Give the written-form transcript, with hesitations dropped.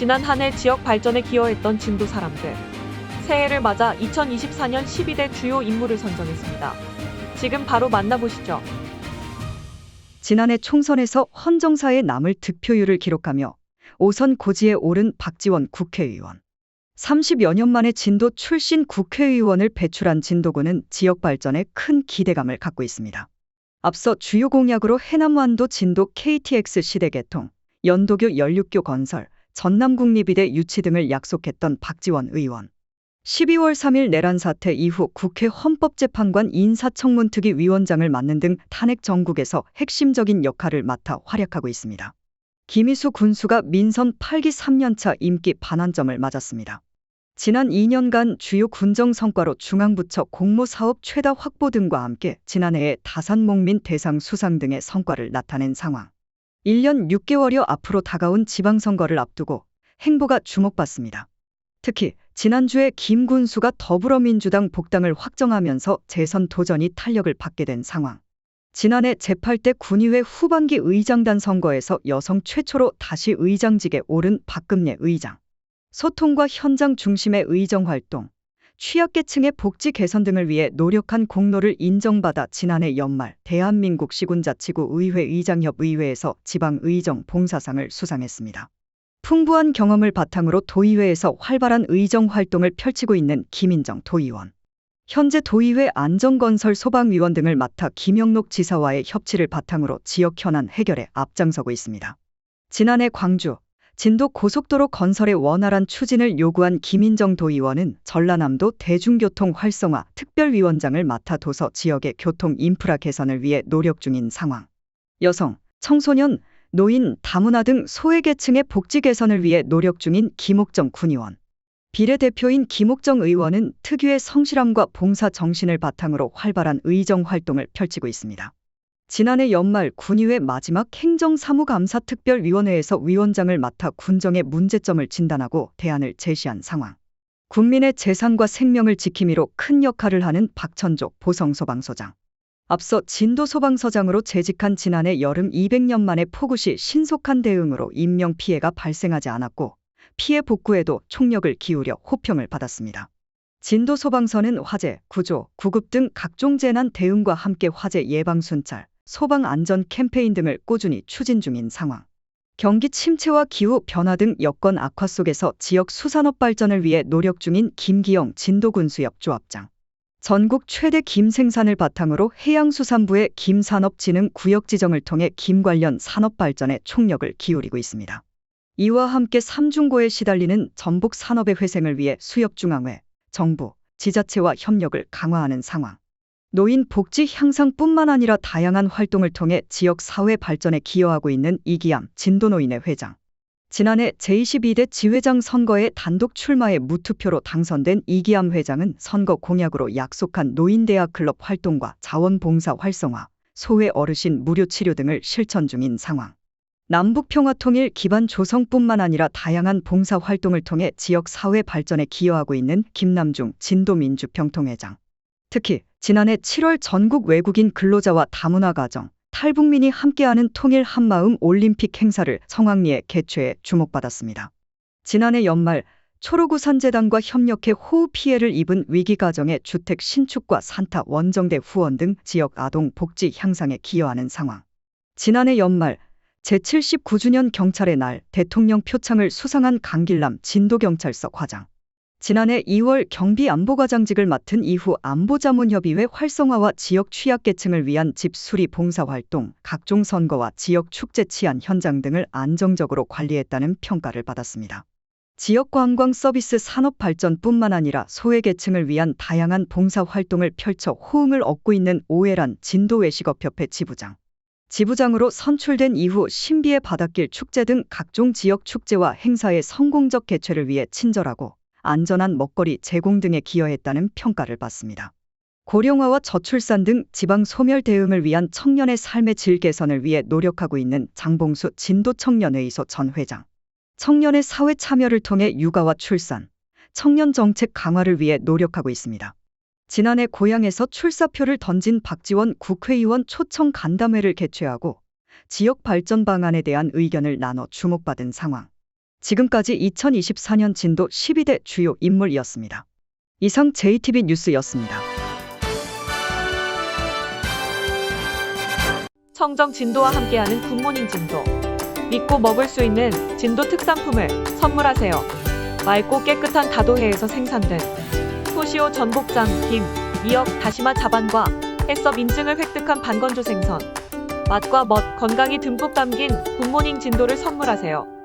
지난 한 해 지역 발전에 기여했던 진도 사람들. 새해를 맞아 2024년 12대 주요 인물을 선정했습니다. 지금 바로 만나보시죠. 지난해 총선에서 헌정사에 남을 득표율을 기록하며 5선 고지에 오른 박지원 국회의원. 30여 년 만에 진도 출신 국회의원을 배출한 진도구는 지역 발전에 큰 기대감을 갖고 있습니다. 앞서 주요 공약으로 해남완도 진도 KTX 시대 개통, 연도교 연륙교 건설, 전남국립의대 유치 등을 약속했던 박지원 의원. 12월 3일 내란 사태 이후 국회 헌법재판관 인사청문특위 위원장을 맡는 등 탄핵 정국에서 핵심적인 역할을 맡아 활약하고 있습니다. 김희수 군수가 민선 8기 3년차 임기 반환점을 맞았습니다. 지난 2년간 주요 군정 성과로 중앙부처 공모사업 최다 확보 등과 함께 지난해에 다산목민 대상 수상 등의 성과를 나타낸 상황. 1년 6개월여 앞으로 다가온 지방선거를 앞두고 행보가 주목받습니다. 특히 지난주에 김 군수가 더불어민주당 복당을 확정하면서 재선 도전이 탄력을 받게 된 상황. 지난해 제8대 군의회 후반기 의장단 선거에서 여성 최초로 다시 의장직에 오른 박금례 의장. 소통과 현장 중심의 의정활동, 취약계층의 복지 개선 등을 위해 노력한 공로를 인정받아 지난해 연말 대한민국 시군자치구 의회 의장협의회에서 지방의정 봉사상을 수상했습니다. 풍부한 경험을 바탕으로 도의회에서 활발한 의정활동을 펼치고 있는 김인정 도의원. 현재 도의회 안전건설 소방위원 등을 맡아 김영록 지사와의 협치를 바탕으로 지역 현안 해결에 앞장서고 있습니다. 지난해 광주, 진도 고속도로 건설의 원활한 추진을 요구한 김인정 도의원은 전라남도 대중교통 활성화 특별위원장을 맡아 도서 지역의 교통 인프라 개선을 위해 노력 중인 상황. 여성, 청소년, 노인, 다문화 등 소외계층의 복지 개선을 위해 노력 중인 김옥정 군의원. 비례대표인 김옥정 의원은 특유의 성실함과 봉사 정신을 바탕으로 활발한 의정 활동을 펼치고 있습니다. 지난해 연말 군의회 마지막 행정사무감사특별위원회에서 위원장을 맡아 군정의 문제점을 진단하고 대안을 제시한 상황. 국민의 재산과 생명을 지킴이로 큰 역할을 하는 박천조 보성소방서장. 앞서 진도소방서장으로 재직한 지난해 여름 200년 만에 폭우 시 신속한 대응으로 인명피해가 발생하지 않았고 피해 복구에도 총력을 기울여 호평을 받았습니다. 진도소방서는 화재, 구조, 구급 등 각종 재난 대응과 함께 화재 예방 순찰, 소방 안전 캠페인 등을 꾸준히 추진 중인 상황. 경기 침체와 기후 변화 등 여건 악화 속에서 지역 수산업 발전을 위해 노력 중인 김기영 진도군수협조합장. 전국 최대 김 생산을 바탕으로 해양수산부의 김산업진흥구역 지정을 통해 김 관련 산업 발전에 총력을 기울이고 있습니다. 이와 함께 삼중고에 시달리는 전북 산업의 회생을 위해 수협중앙회, 정부, 지자체와 협력을 강화하는 상황. 노인 복지 향상뿐만 아니라 다양한 활동을 통해 지역 사회 발전에 기여하고 있는 이기암 진도노인회 회장. 지난해 제22대 지회장 선거에 단독 출마해 무투표로 당선된 이기암 회장은 선거 공약으로 약속한 노인대학 클럽 활동과 자원봉사 활성화, 소외 어르신 무료 치료 등을 실천 중인 상황. 남북평화통일 기반 조성뿐만 아니라 다양한 봉사 활동을 통해 지역 사회 발전에 기여하고 있는 김남중 진도민주평통회장. 특히 지난해 7월 전국 외국인 근로자와 다문화 가정, 탈북민이 함께하는 통일 한마음 올림픽 행사를 성황리에 개최해 주목받았습니다. 지난해 연말 초록우산재단과 협력해 호우 피해를 입은 위기가정의 주택 신축과 산타 원정대 후원 등 지역 아동 복지 향상에 기여하는 상황. 지난해 연말 제79주년 경찰의 날 대통령 표창을 수상한 강길남 진도경찰서 과장. 지난해 2월 경비안보과장직을 맡은 이후 안보자문협의회 활성화와 지역 취약계층을 위한 집 수리 봉사활동, 각종 선거와 지역 축제 치안 현장 등을 안정적으로 관리했다는 평가를 받았습니다. 지역 관광 서비스 산업 발전뿐만 아니라 소외계층을 위한 다양한 봉사활동을 펼쳐 호응을 얻고 있는 오해란 진도외식업협회 지부장. 지부장으로 선출된 이후 신비의 바닷길 축제 등 각종 지역 축제와 행사의 성공적 개최를 위해 친절하고 안전한 먹거리 제공 등에 기여했다는 평가를 받습니다. 고령화와 저출산 등 지방 소멸 대응을 위한 청년의 삶의 질 개선을 위해 노력하고 있는 장봉수 진도청년회의소 전 회장. 청년의 사회 참여를 통해 육아와 출산, 청년 정책 강화를 위해 노력하고 있습니다. 지난해 고향에서 출사표를 던진 박지원 국회의원 초청 간담회를 개최하고 지역 발전 방안에 대한 의견을 나눠 주목받은 상황. 지금까지 2024년 진도 12대 주요 인물이었습니다. 이상 JTB 뉴스였습니다. 청정 진도와 함께하는 굿모닝 진도. 믿고 먹을 수 있는 진도 특산품을 선물하세요. 맑고 깨끗한 다도해에서 생산된 토시오 전복장, 김, 미역, 다시마 자반과 해썹 인증을 획득한 반건조 생선. 맛과 멋, 건강이 듬뿍 담긴 굿모닝 진도를 선물하세요.